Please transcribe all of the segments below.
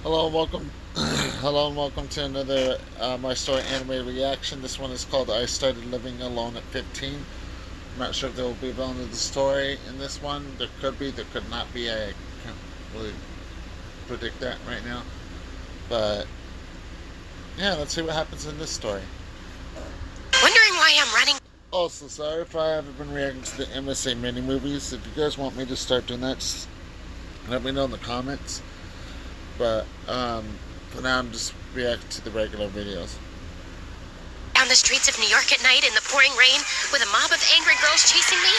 Hello and welcome. Hello and welcome to another My Story anime reaction. This one is called "I Started Living Alone at 15." I'm not sure if there will be a villain of the story in this one. There could be, there could not be. I can't really predict that right now. But yeah, let's see what happens in this story. Wondering why I'm running. Also, sorry if I haven't been reacting to the MSA mini movies. If you guys want me to start doing that, just let me know in the comments. But for now, I'm just reacting to the regular videos. Down the streets of New York at night in the pouring rain with a mob of angry girls chasing me?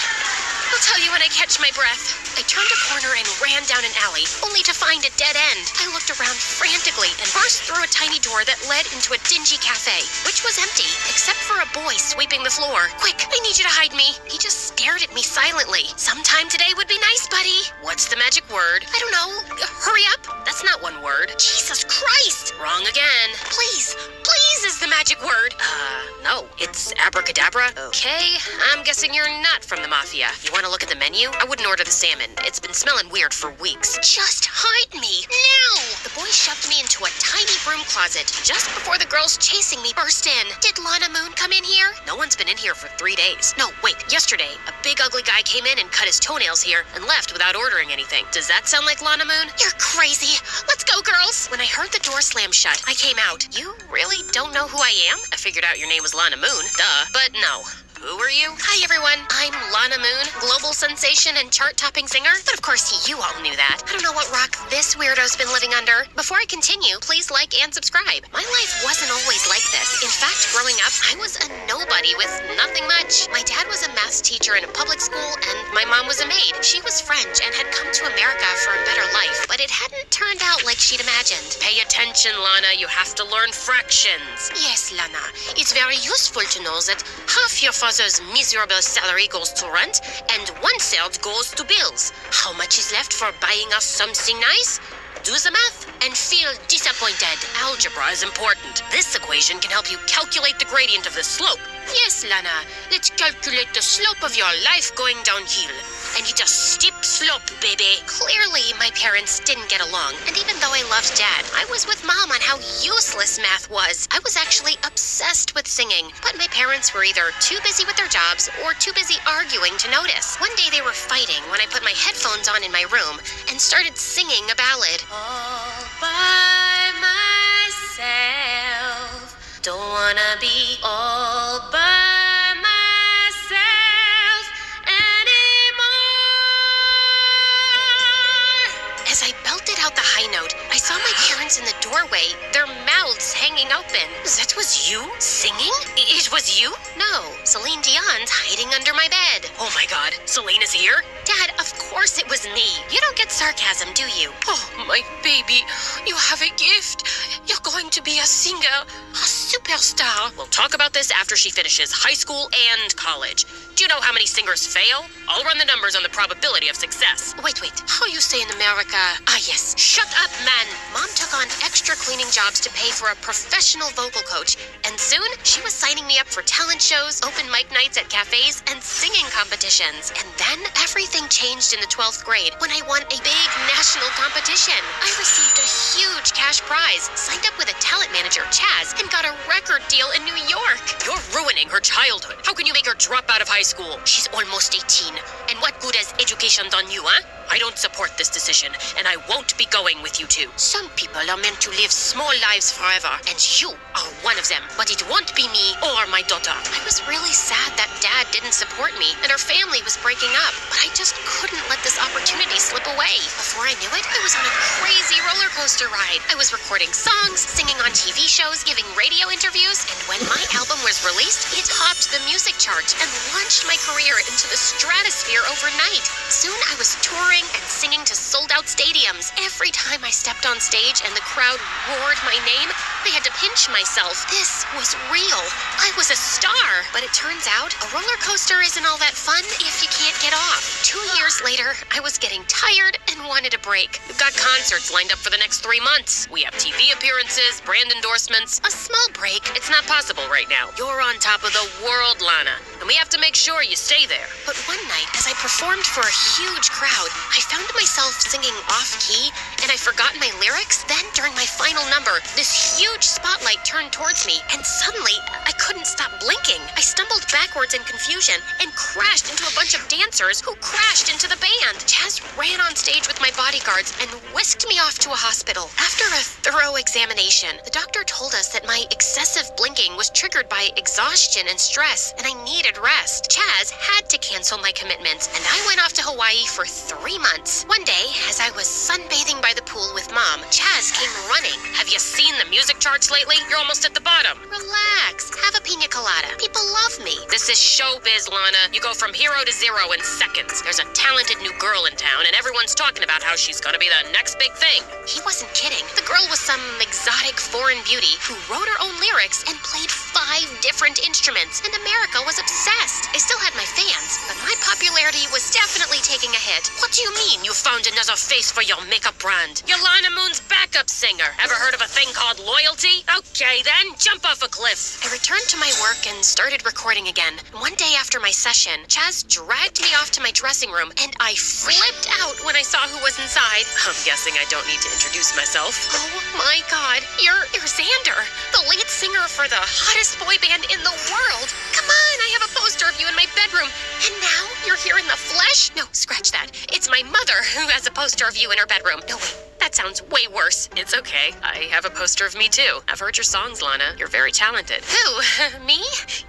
I'll tell you when I catch my breath. I turned a corner and ran down an alley, only to find a dead end. I looked around frantically and burst through a tiny door that led into a dingy cafe, which was empty, except for a boy sweeping the floor. Quick, I need you to hide me. He just stared at me silently. Sometime today would be nice, buddy. What's the magic word? I don't know. Hurry up? That's not one word. Jesus Christ! Wrong again. Please is the magic word. No. It's abracadabra. Okay, I'm guessing you're not from the mafia. You want to look at the menu? I wouldn't order the salmon. It's been smelling weird for weeks. Just hide me, now! The boy shoved me into a tiny broom closet just before the girls chasing me burst in. Did Lana Moon come in here? No one's been in here for 3 days. No, wait, yesterday, a big ugly guy came in and cut his toenails here and left without ordering anything. Does that sound like Lana Moon? You're crazy. Let's go, girls! When I heard the door slam shut, I came out. You really don't know who I am? I figured out your name was Lana Moon. Duh. But no. Who are you? Hi, everyone. I'm Lana Moon, global sensation and chart-topping singer. But of course, you all knew that. I don't know what rock this weirdo's been living under. Before I continue, please like and subscribe. My life wasn't always like this. In fact, growing up, I was a nobody with nothing much. My dad was a math teacher in a public school, and my mom was a maid. She was French and had come to America for a better life, but it hadn't turned out like she'd imagined. Pay attention, Lana. You have to learn fractions. Yes, Lana. It's very useful to know that half your father's miserable salary goes to rent, and 1/3 goes to bills. How much is left for buying us something nice? Do the math and feel disappointed. Algebra is important. This equation can help you calculate the gradient of the slope. Yes, Lana, let's calculate the slope of your life going downhill. And it's a steep slope, baby. Clearly, my parents didn't get along, and even though I loved Dad, I was with Mom on how useless math was. I was actually obsessed with singing, but my parents were either too busy with their jobs or too busy arguing to notice. One day they were fighting when I put my headphones on in my room and started singing a ballad. All by myself, don't wanna be all by myself anymore. As I belted out the high note, I saw my parents in the doorway, their mouths hanging open. That was you singing? It was you? No, Celine Dion's hiding under my bed. Oh my God, Celine is here? Dad, of course it was me. You don't get sarcasm, do you? Oh, my baby, you have a gift. You're going to be a singer, a superstar. We'll talk about this after she finishes high school and college. Do you know how many singers fail? I'll run the numbers on the probability of success. Wait. How you say in America? Ah, yes. Shut up, man. Mom took on extra cleaning jobs to pay for a professional vocal coach, and soon she was signing me up for talent shows, open mic nights at cafes, and singing competitions. And then everything changed in the 12th grade when I won a big national competition. I received a huge cash prize, signed up with a talent manager, Chaz, and got a record deal in New York. You're ruining her childhood. How can you make her drop out of high school? She's almost 18. And what good has education done you, huh? I don't support this decision, and I won't be going with you two. Some people are meant to live small lives forever, and you are one of them. But it won't be me or my daughter. I was really sad that Dad didn't support me, and our family was breaking up. But I just couldn't let this opportunity slip away. Before I knew it, I was on a crazy roller coaster ride. I was recording songs, singing on TV shows, giving radio interviews, and when my album was released, it topped the music chart and launched my career into the stratosphere overnight. Soon I was touring and singing to sold-out stadiums. Every time I stepped on stage and the crowd roared my name, I had to pinch myself. This was real. I was a star. But it turns out, a roller coaster isn't all that fun if you can't get off. 2 years later, I was getting tired and wanted a break. We've got concerts lined up for the next next 3 months. We have TV appearances, brand endorsements, a small break. It's not possible right now. You're on top of the world, Lana, and we have to make sure you stay there. But one night, as I performed for a huge crowd, I found myself singing off-key, and I forgot my lyrics. Then, during my final number, this huge spotlight turned towards me, and suddenly, I couldn't stop blinking. I stumbled backwards in confusion and crashed into a bunch of dancers who crashed into the band. Chaz ran on stage with my bodyguards and whisked me off to a hospital. After a thorough examination, the doctor told us that my excessive blinking was triggered by exhaustion and stress, and I needed rest. Chaz had to cancel my commitments, and I went off to Hawaii for 3 months. One day, as I was sunbathing by the pool with Mom, Chaz came running. Have you seen the music charts lately? You're almost at the bottom. Relax. Have a pina colada. People love me. This is showbiz, Lana. You go from hero to zero in seconds. There's a talented new girl in town, and everyone's talking about how she's gonna be the next big thing. He wasn't kidding. The girl was some exotic foreign beauty who wrote her own lyrics and played 5 different instruments, and America was obsessed. I still had my fans, but my popularity was definitely taking a hit. What do you mean you found another face for your makeup brand? You're Lana Moon's backup singer. Ever heard of a thing called loyalty? Okay then, jump off a cliff. I returned to my work and started recording again. One day after my session, Chaz dragged me off to my dressing room, and I flipped out when I saw who was inside. I'm guessing I don't need to introduce myself. Oh my God, you're Xander, the lead singer for the hottest boy band in the world. Come on, I have a poster of you in my bedroom. And now you're here in the flesh? No, scratch that. It's my mother who has a poster of you in her bedroom. No, wait. That sounds way worse. It's okay. I have a poster of me too. I've heard your songs, Lana. You're very talented. Who? Me?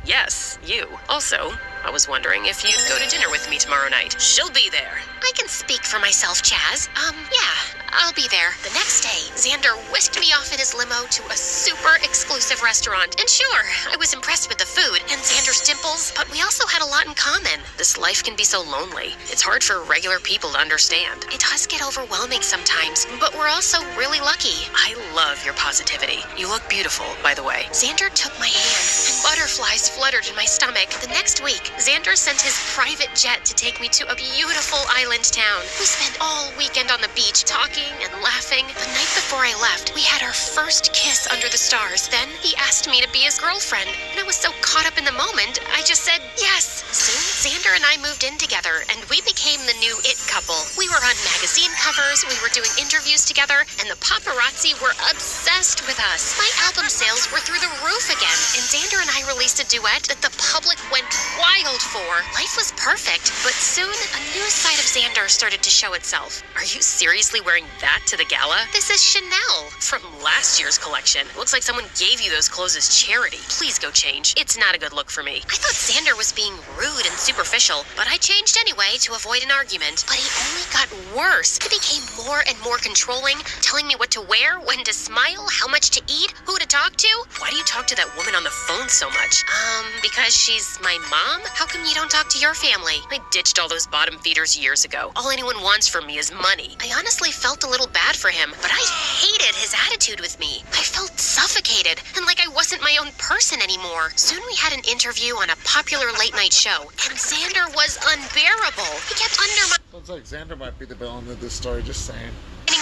Yes, you. Also, I was wondering if you'd go to dinner with me tomorrow night. She'll be there. I can speak for myself, Chaz. Yeah, I'll be there. The next day, Xander whisked me off in his limo to a super exclusive restaurant. And sure, I was impressed with the food and Xander's dimples, but we also had a lot in common. This life can be so lonely. It's hard for regular people to understand. It does get overwhelming sometimes, but we're also really lucky. I love your positivity. You look beautiful, by the way. Xander took my hand, and butterflies fluttered in my stomach. The next week, Xander sent his private jet to take me to a beautiful island town. We spent all weekend on the beach talking and laughing. The night before I left, we had our first kiss under the stars. Then he asked me to be his girlfriend, and I was so caught up in the moment, I just said yes. Soon, Xander and I moved in together, and we became the new it couple. We were on magazine covers, we were doing interviews together, and the paparazzi were obsessed with us. My album sales were through the roof again, and Xander and I released a duet that the public went wild for. Life was perfect, but soon a new side of Xander started to show itself. Are you seriously wearing that to the gala? This is Chanel from last year's collection. Looks like someone gave you those clothes as charity. Please go change. It's not a good look for me. I thought Xander was being rude and superficial, but I changed anyway to avoid an argument. But he only got worse. He became more and more controlling, telling me what to wear, when to smile, how much to eat, who to talk to. Why do you talk to that woman on the phone so much? Because she's my mom? How come you don't talk to your family? I ditched all those bottom feeders years ago. All anyone wants from me is money. I honestly felt a little bad for him, but I hated his attitude with me. I felt suffocated, and like I wasn't my own person anymore. Soon we had an interview on a popular late-night show, and Xander was unbearable. He kept Sounds like Xander might be the villain of this story, just saying.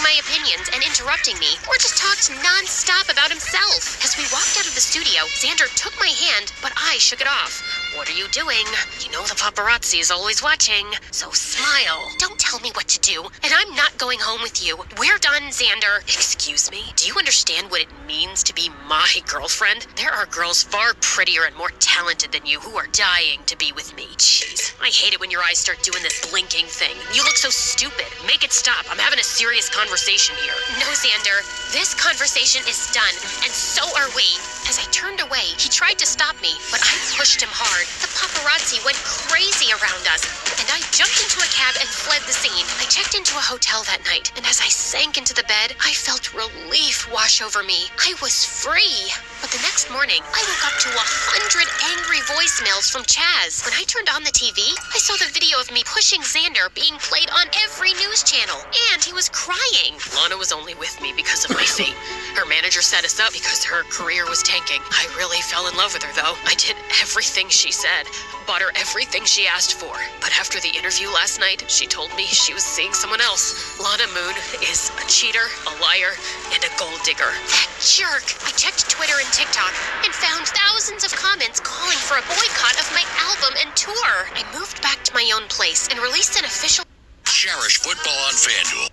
my opinions and interrupting me, or just talked non-stop about himself. As we walked out of the studio, Xander took my hand, but I shook it off. What are you doing? You know the paparazzi is always watching, so smile. Don't tell me what to do, and I'm not going home with you. We're done, Xander. Excuse me? Do you understand what it means to be my girlfriend? There are girls far prettier and more talented than you who are dying to be with me. Jeez, I hate it when your eyes start doing this blinking thing. You look so stupid. Make it stop. I'm having a serious conversation here. No, Xander. This conversation is done, and so are we. As I turned away, he tried to stop me, but I pushed him hard. The paparazzi went crazy around us, and I jumped into a cab and fled the scene. I checked into a hotel that night, and as I sank into the bed, I felt relief wash over me. I was free. But the next morning, I woke up to 100 angry voicemails from Chaz. When I turned on the TV, I saw the video of me pushing Xander being played on every news channel, and he was crying. Lana was only with me because of my fate. Her manager set us up because her career was tanking. I really fell in love with her, though. I did everything she said, bought her everything she asked for. But after the interview last night, she told me she was seeing someone else. Lana Moon is a cheater, a liar, and a gold digger. That jerk! I checked Twitter and TikTok and found thousands of comments calling for a boycott of my album and tour. I moved back to my own place and released an official Cherish football on FanDuel.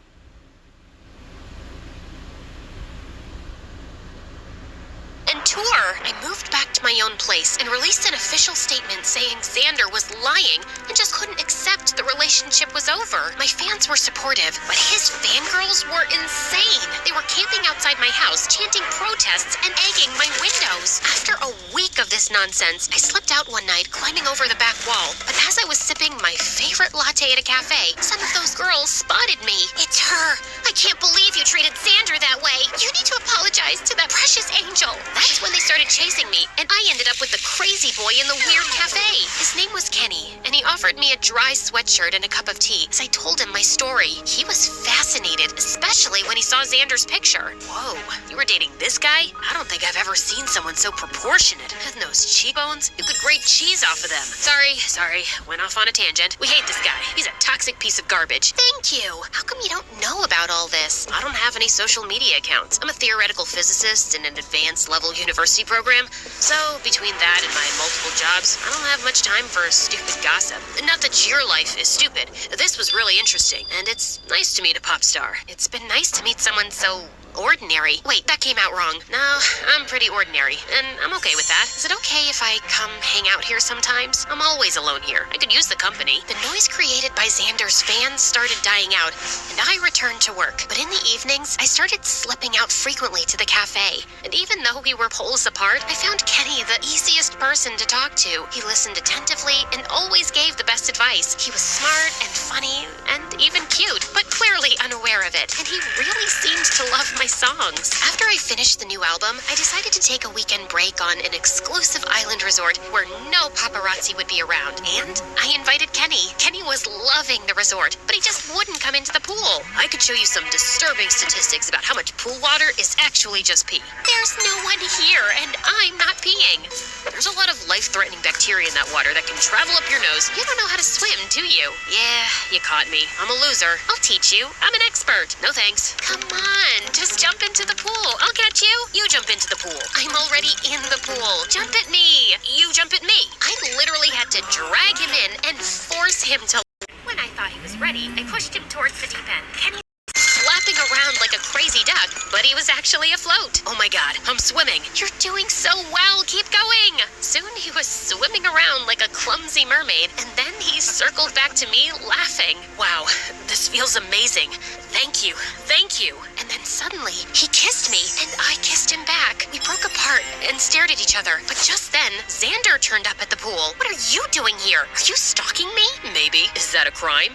tour. I moved back to my own place and released an official statement saying Xander was lying and just couldn't accept the relationship was over. My fans were supportive, but his fangirls were insane. They were camping outside my house, chanting protests and egging my windows. After a week of this nonsense, I slipped out one night, climbing over the back wall. But as I was sipping my favorite latte at a cafe, some of those girls spotted me. It's her. I can't believe you treated Xander that way. You need to apologize to that precious angel. That's when they started chasing me, and I ended up with the crazy boy in the weird cafe. His name was Kenny, and he offered me a dry sweatshirt and a cup of tea as I told him my story. He was fascinated, especially when he saw Xander's picture. Whoa, you were dating this guy? I don't think I've ever seen someone so proportionate. And those cheekbones, you could grate cheese off of them. Sorry, went off on a tangent. We hate this guy. He's a toxic piece of garbage. Thank you. How come you don't know about all this? I don't have any social media accounts. I'm a theoretical physicist in an advanced level university program. So between that and my multiple jobs, I don't have much time for stupid gossip. Not that your life is stupid. This was really interesting, and it's nice to meet a pop star. It's been nice to meet someone so ordinary. Wait, that came out wrong. No, I'm pretty ordinary, and I'm okay with that. Is it okay if I come hang out here sometimes? I'm always alone here. I could use the company. The noise created by Xander's fans started dying out, and I returned to work. But in the evenings, I started slipping out frequently to the cafe. And even though we were poles apart, I found Kenny the easiest person to talk to. He listened attentively and always gave the best advice. He was smart and funny and even cute, but clearly unaware of it. And he really seemed to love my songs. After I finished the new album, I decided to take a weekend break on an exclusive island resort where no paparazzi would be around. And I invited Kenny. Kenny was loving the resort, but he just wouldn't come into the pool. I could show you some disturbing statistics about how much pool water is actually just pee. There's no one here, and I'm not peeing. There's a lot of life-threatening bacteria in that water that can travel up your nose. You don't know how to swim, do you? Yeah, you caught me. I'm a loser. I'll teach you. I'm an expert. No thanks. Come on, just jump into the pool. I'll catch you. You jump into the pool. I'm already in the pool. Jump at me. You jump at me. I literally had to drag him in and force him to. When I thought he was ready, I pushed him towards the deep end. Kenny flapping around like a crazy duck, but he was actually afloat. Oh my god, I'm swimming. You're doing so well. Keep going. Soon he was swimming around like a clumsy mermaid, and then he circled back to me laughing. Wow, this feels amazing. Thank you. Thank you. And then suddenly, he kissed me, and I kissed him back. We broke apart and stared at each other. But just then, Xander turned up at the pool. What are you doing here? Are you stalking me? Maybe. Is that a crime?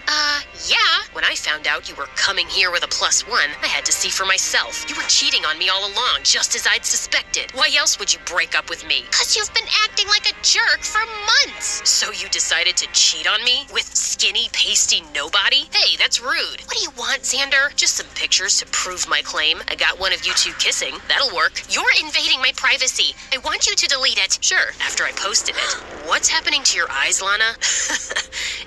Yeah. When I found out you were coming here with a +1, I had to see for myself. You were cheating on me all along, just as I'd suspected. Why else would you break up with me? 'Cause you've been acting like a jerk for months. So you decided to cheat on me? With skinny, pasty nobody? Hey, that's rude. What do you want, Xander? Just some pictures to prove my claim. I got one of you two kissing. That'll work. You're invading my privacy. I want you to delete it. Sure, after I posted it. What's happening to your eyes, Lana?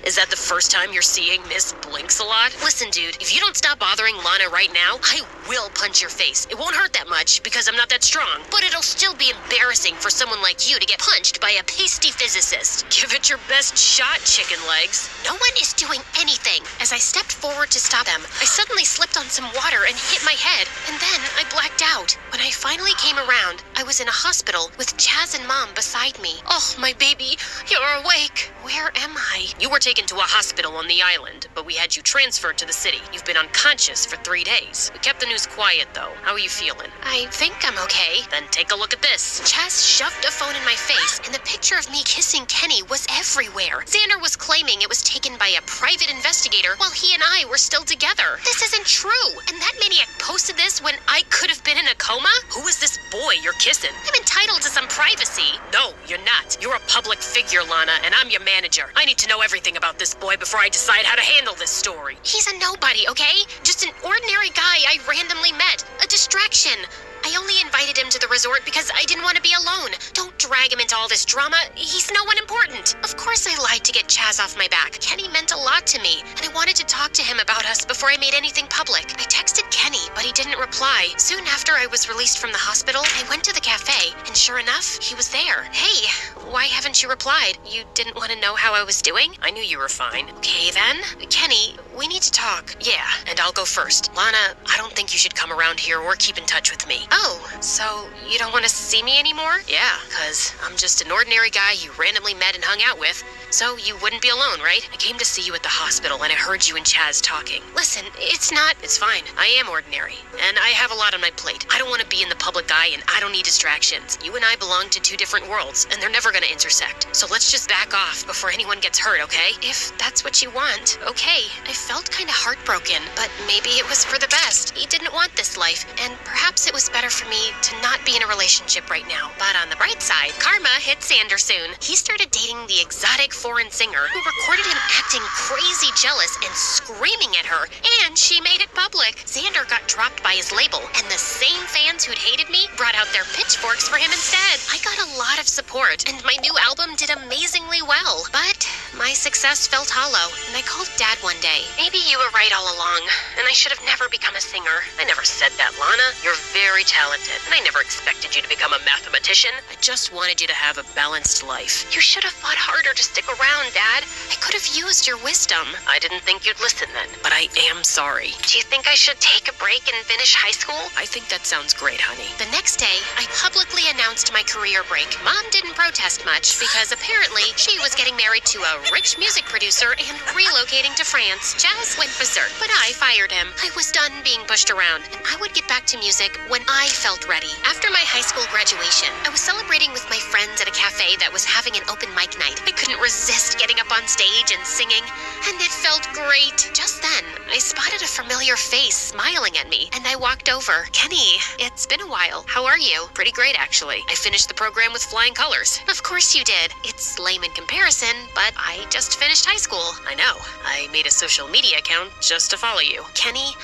Is that the first time you're seeing Miss Blinks a lot? Listen, dude, if you don't stop bothering Lana right now, I will punch your face. It won't hurt that much because I'm not that strong, but it'll still be embarrassing for someone like you to get punched by a pasty physicist. Give it your best shot, chicken legs. No one is doing anything. As I stepped forward to stop them, I suddenly slipped on some water and hit my head, and then I blacked out. When I finally came around, I was in a hospital with Chaz and Mom beside me. Oh, my baby, you're awake. Where am I? You were taken to a hospital on the island, but we had you transferred to the city. You've been unconscious for 3 days. We kept the news quiet, though. How are you feeling? I think I'm okay. Then take a look at this. Chaz shoved a phone in my face, and the picture of me kissing Kenny was everywhere. Xander was claiming it was taken by a private investigator while he and I were still together. This isn't true, and that maniac posted this when I could have been in a coma? Who is this boy you're kissing? I'm entitled to some privacy. No, you're not. You're a public figure, Lana, and I'm your manager. I need to know everything about this boy before I decide how to handle this story. He's a nobody, okay? Just an ordinary guy I randomly met. A distraction. I only invited him to the resort because I didn't want to be alone. Don't drag him into all this drama. He's no one important. Of course I lied to get Chaz off my back. Kenny meant a lot to me, and I wanted to talk to him about us before I made anything public. I texted Kenny, but he didn't reply. Soon after I was released from the hospital, I went to the cafe, and sure enough, he was there. Hey, why haven't you replied? You didn't want to know how I was doing? I knew you were fine. Okay then. Kenny, we need to talk. Yeah, and I'll go first. Lana, I don't think you should come around here or keep in touch with me. Oh, so you don't want to see me anymore? Yeah, cause I'm just an ordinary guy you randomly met and hung out with. So you wouldn't be alone, right? I came to see you at the hospital and I heard you and Chaz talking. Listen, it's fine. I am ordinary, and I have a lot on my plate. I don't want to be in the public eye, and I don't need distractions. You and I belong to two different worlds, and they're never gonna intersect. So let's just back off before anyone gets hurt, okay? If that's what you want, okay. I felt kind of heartbroken, but maybe it was for the best. He didn't want this life, and perhaps it was better for me to not be in a relationship right now. But on the bright side, karma hit Xander soon. He started dating the exotic foreign singer who recorded him acting crazy jealous and screaming at her, and she made it public. Xander got dropped by his label, and the same fans who'd hated me brought out their pitchforks for him instead. I got a lot of support, and my new album did amazingly well. But my success felt hollow, and I called Dad one day. Maybe you were right all along, and I should have never become a singer. I never said that, Lana. You're very talented, and I never expected you to become a mathematician. I just wanted you to have a balanced life. You should have fought harder to stick around, Dad. I could have used your wisdom. I didn't think you'd listen then, but I am sorry. Do you think I should take a break and finish high school? I think that sounds great, honey. The next day, I publicly announced my career break. Mom didn't protest much because apparently she was getting married to a rich music producer and relocating to France. Chaz went berserk, but I fired him. I was done being pushed around, and I would get back to music when I felt ready. After my high school graduation, I was celebrating with my friends at a cafe that was having an open mic night. I couldn't resist getting up on stage and singing, and it felt great. Just then, I spotted a familiar face smiling at me, and I walked over. Kenny, it's been a while. How are you? Pretty great, actually. I finished the program with flying colors. Of course you did. It's lame in comparison, but I just finished high school. I know. I made a social media account just to follow you. Kenny,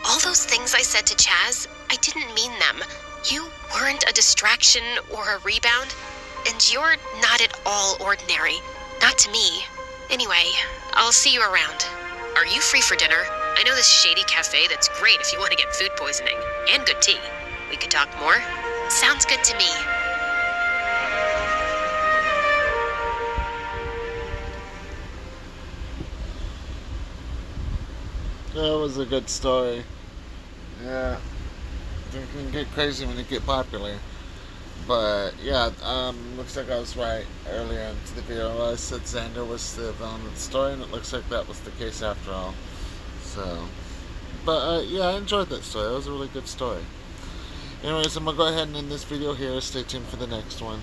all those things I said to Chaz, I didn't mean them. You weren't a distraction or a rebound, and you're not at all ordinary. Not to me. Anyway, I'll see you around. Are you free for dinner? I know this shady cafe that's great if you want to get food poisoning. And good tea. We could talk more? Sounds good to me. That was a good story. Yeah. Things can get crazy when you get popular. But yeah, looks like I was right earlier into the video. I said Xander was the villain of the story, and it looks like that was the case after all. So, but yeah, I enjoyed that story. It was a really good story. Anyways, I'm gonna go ahead and end this video here. Stay tuned for the next one.